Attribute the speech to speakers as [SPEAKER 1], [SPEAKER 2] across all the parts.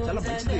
[SPEAKER 1] చాలా మంచిది.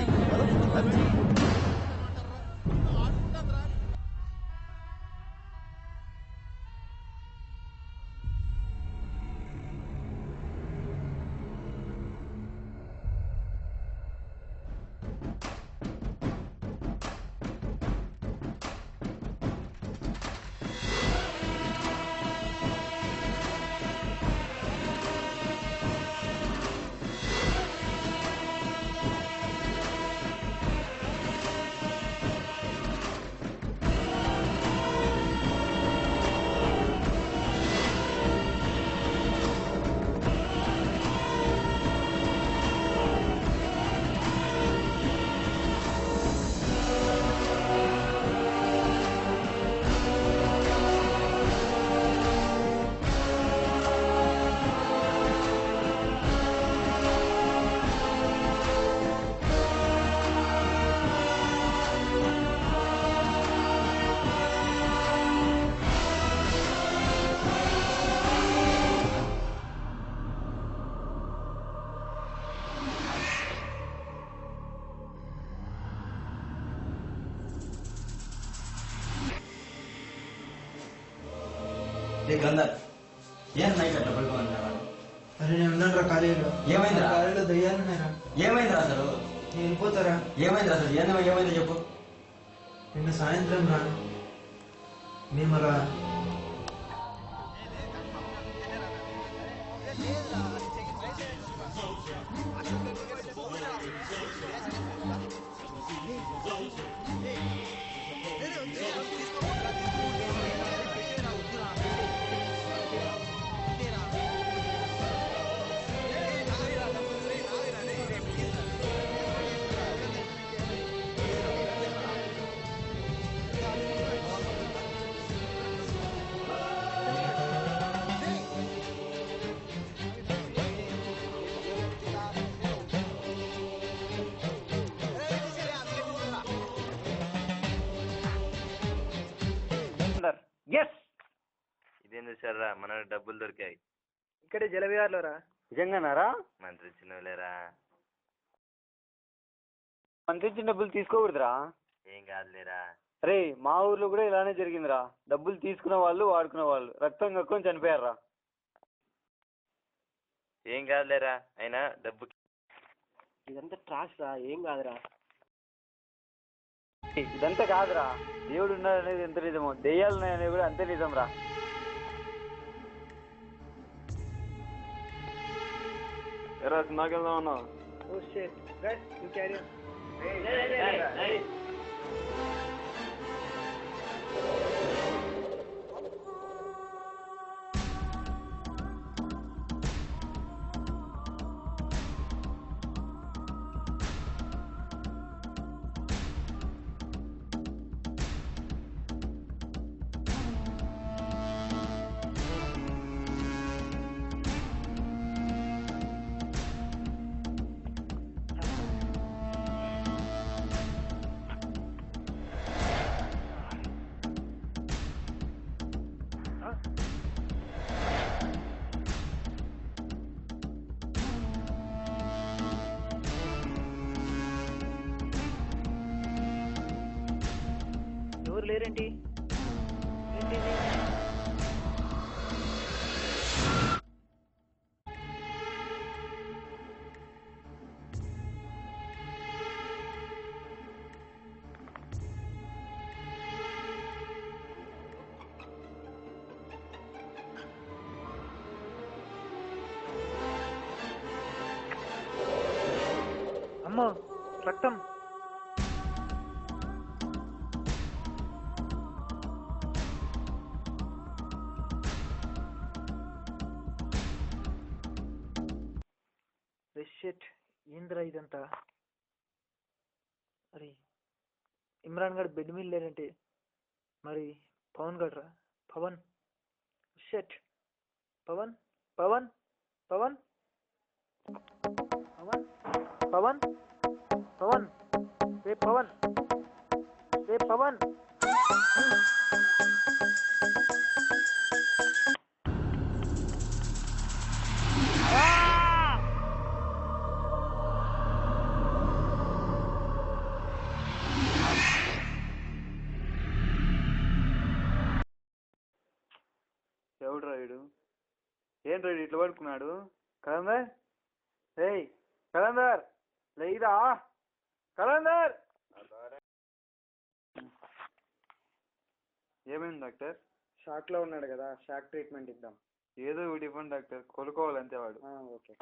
[SPEAKER 2] అరే నేను ఉన్నాను కాలేజీలో.
[SPEAKER 3] ఏమైందిరా?
[SPEAKER 2] కాలేజీలో దయ్యాలున్నారా?
[SPEAKER 3] ఏమైందిరా అసలు?
[SPEAKER 2] నేను వెళ్ళిపోతారా?
[SPEAKER 3] ఏమైందిరా అసలు? ఏమైందో చెప్పు.
[SPEAKER 2] నిన్న సాయంత్రం రా మేము అలా
[SPEAKER 4] ఇదేం చూసారా, మన డబ్బులు దొరికాయి.
[SPEAKER 5] ఇక్కడే జలవిహార్లో రా.
[SPEAKER 3] నిజంగానారా?
[SPEAKER 4] మంత్రి చిన్నలేరా,
[SPEAKER 3] మంత్రి ఇచ్చిన డబ్బులు తీసుకోకూడదురా.
[SPEAKER 4] ఏం కాదులేరా.
[SPEAKER 3] రే మా ఊర్లో కూడా ఇలానే జరిగిందిరా. డబ్బులు తీసుకున్న వాళ్ళు వాడుకున్న వాళ్ళు రక్తం కక్కుని చనిపోయారా.
[SPEAKER 4] ఏం కాదులేరా, అయినా డబ్బు
[SPEAKER 5] ఇదంతా ట్రాష్ రా, ఏం కాదురా.
[SPEAKER 3] ఇదంతా కాదురా, దేవుడు ఉన్నాడనేది ఎంత నిజమో దెయ్యాలు ఉన్నాయనేది కూడా అంతే నిజం రా.
[SPEAKER 5] నాకెళ్దాం అన్నా. Oh shit guys, you carry on. ఎవరు లేరేంటి? ఏంటిది? అమ్మో రక్తం. షిట్, ఏందిరా ఇదంతా? అరే ఇమ్రాన్ గడ్ బెడ్ మీద లేరంటే మరి పవన్ గడ్రా? పవన్, షిట్, పవన్ పవన్ పవన్ పవన్ పవన్
[SPEAKER 3] పవన్ రే పవన్ రే పవన్ ఎవడు రాయుడు ఏం రాయుడు ఇట్లా పడుకున్నాడు కలందర్ రేయ్ కలందర్ లేదా కలందర్ ఏమైంది డాక్టర్
[SPEAKER 1] షాక్ లో ఉన్నాడు కదా, షాక్ ట్రీట్మెంట్ ఇద్దాం.
[SPEAKER 3] ఏదో ఒకటి ఇవ్వండి డాక్టర్, కోలుకోవాలంతే వాడు.
[SPEAKER 1] ఓకే.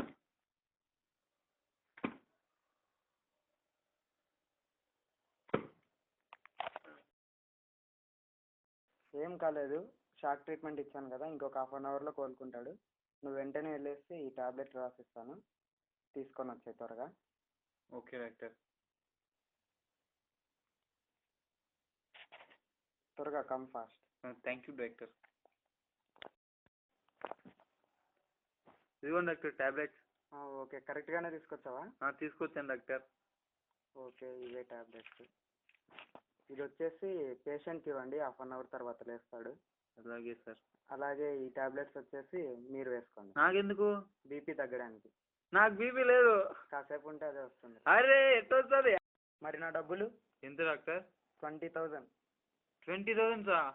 [SPEAKER 1] ఏం కాలేదు, షాక్ ట్రీట్మెంట్ ఇచ్చాను కదా, ఇంకొక ½ అవర్లో కోలుకుంటాడు. నువ్వు వెంటనే వెళ్ళేసి ఈ టాబ్లెట్ రాసిస్తాను, తీసుకొని వచ్చే త్వరగా.
[SPEAKER 3] Okay doctor.
[SPEAKER 1] త్వరగా come fast.
[SPEAKER 3] Thank you doctor. ఇదిగోండి డాక్టర్ టాబ్లెట్స్.
[SPEAKER 1] ఓకే, కరెక్ట్గానే తీసుకొచ్చావా?
[SPEAKER 3] తీసుకొచ్చాను డాక్టర్.
[SPEAKER 1] ఓకే, ఇవే టాబ్లెట్స్. ఇది వచ్చేసి పేషెంట్కి ఇవ్వండి, ½ అవర్ తర్వాత లేస్తాడు.
[SPEAKER 3] అలాగే సార్.
[SPEAKER 1] అలాగే ఈ టాబ్లెట్స్ వచ్చేసి మీరు వేసుకోండి.
[SPEAKER 3] నాకెందుకు?
[SPEAKER 1] బీపీ తగ్గడానికి.
[SPEAKER 3] నాకు బీపీ లేదు.
[SPEAKER 1] కాసేపు ఉంటే అదే వస్తుంది.
[SPEAKER 3] అరే ఎట్లా వస్తుంది?
[SPEAKER 1] మరి నా డబ్బులు?
[SPEAKER 3] ఎంత డాక్టర్?
[SPEAKER 1] 20,000.
[SPEAKER 3] 20,000 సార్?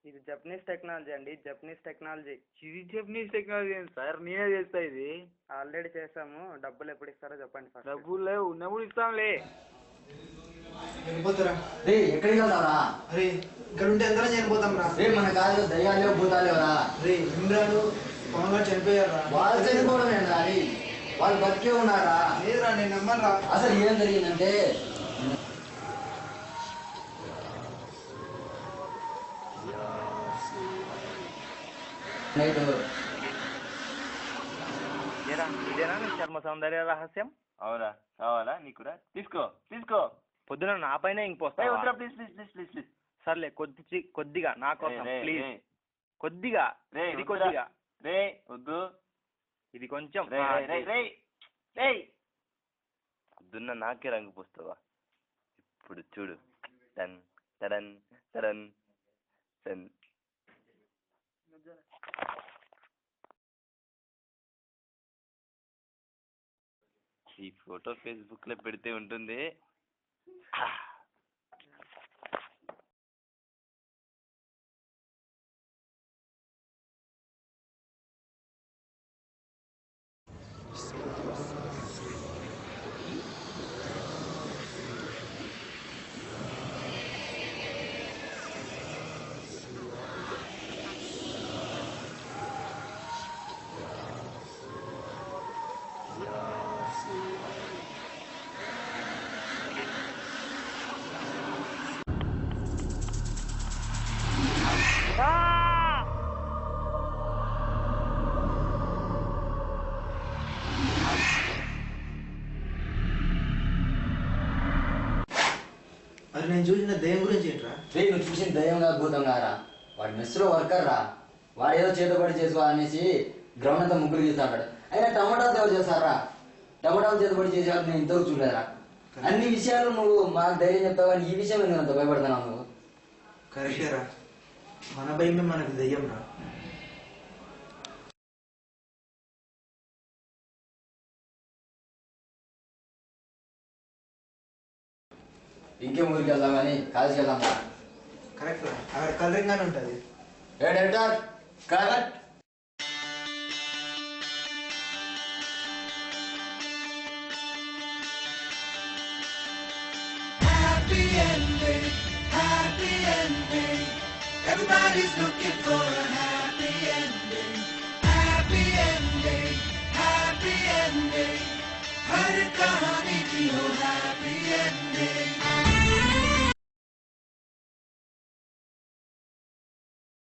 [SPEAKER 1] ఇది జపనీస్ టెక్నాలజీ అండి, జపనీస్ టెక్నాలజీ.
[SPEAKER 3] ఇది జపనీస్ టెక్నాలజీ ఏంటి సార్? నేనే చేస్తా ఇది.
[SPEAKER 1] ఆల్రెడీ చేసాము, డబ్బులు ఎప్పుడు ఇస్తారో చెప్పండి ఫస్ట్.
[SPEAKER 3] డబ్బులు లేవు, ఉన్నప్పుడు ఇస్తాంలే.
[SPEAKER 2] వెళ్ళిపోతారా?
[SPEAKER 6] రే ఎక్కడికి వెళ్తావురా?
[SPEAKER 2] అరే ఇక్కడ ఉంటే ఎంతలో చనిపోతాం రా.
[SPEAKER 6] రే మన కాదు దయ్యాలు భూతాలు రా.
[SPEAKER 2] రే ఇంద్రాలు పవన్ గారు చనిపోయారా?
[SPEAKER 6] వాళ్ళు చనిపోవడం ఏంటా? వాళ్ళు బతికే ఉన్నారా?
[SPEAKER 2] లేదురా, నేను నమ్మను రా.
[SPEAKER 6] అసలు ఏం జరిగిందంటే నైట్
[SPEAKER 4] ఇదేనా నీ చర్మ సౌందర్య రహస్యం? అవునా, కావాలా నీకు కూడా? తీసుకో తీసుకో.
[SPEAKER 3] పొద్దున నా పైన ఇంపోస్తా.
[SPEAKER 4] Please please please please please.
[SPEAKER 3] సర్లే, కొద్దిగా నా కోసం ప్లీజ్. కొద్దిగా
[SPEAKER 4] రే
[SPEAKER 3] ఇది కొద్దిగా.
[SPEAKER 4] రే వద్దు,
[SPEAKER 3] ఇది కొంచెం.
[SPEAKER 4] రే రే రే రే. పొద్దున్న నాకే రంగు పోస్తావా? ఇప్పుడు చూడు. టన్ టడన్ టడన్ టన్. ఈ ఫోటో ఫేస్బుక్ లో పెడితే ఉంటుంది.
[SPEAKER 2] అది నేను చూసిన దయ్యం గురించి ఏంట్రా?
[SPEAKER 6] రే నువ్వు చూసిన దయ్యంగా భూతంగా రా. వాడు మెస్లో వర్కర్ రా. వాడు ఏదో చేతబడి చేసుకోవాలనేసి గ్రౌండ్ అంతా ముగ్గురు తీస్తాడు. అయినా టమాటాలు ఎవరు చేస్తారా? టమాటాలు చేతబడి చేసేవాళ్ళు నేను ఇంతవరకు చూడలేరా. అన్ని విషయాలు నువ్వు మాకు ధైర్యం చెప్తావు, కానీ ఈ విషయం ఎందుకు అంత భయపడుతున్నావు నువ్వు?
[SPEAKER 2] కరెక్టేరా, మన భయమే మనకు దయ్యం రా.
[SPEAKER 6] ఇంకేం ఊరికి వెళ్దాం కానీ కాలేజీకి వెళ్దాం రా.
[SPEAKER 2] కరెక్ట్ రా, అక్కడ కలరింగ్ గానే ఉంటుంది.
[SPEAKER 6] ఏ director correct.
[SPEAKER 7] Happy ending, happy ending. Everybody's looking for a happy ending. Happy ending, happy ending. हर कहानी की हो happy ending.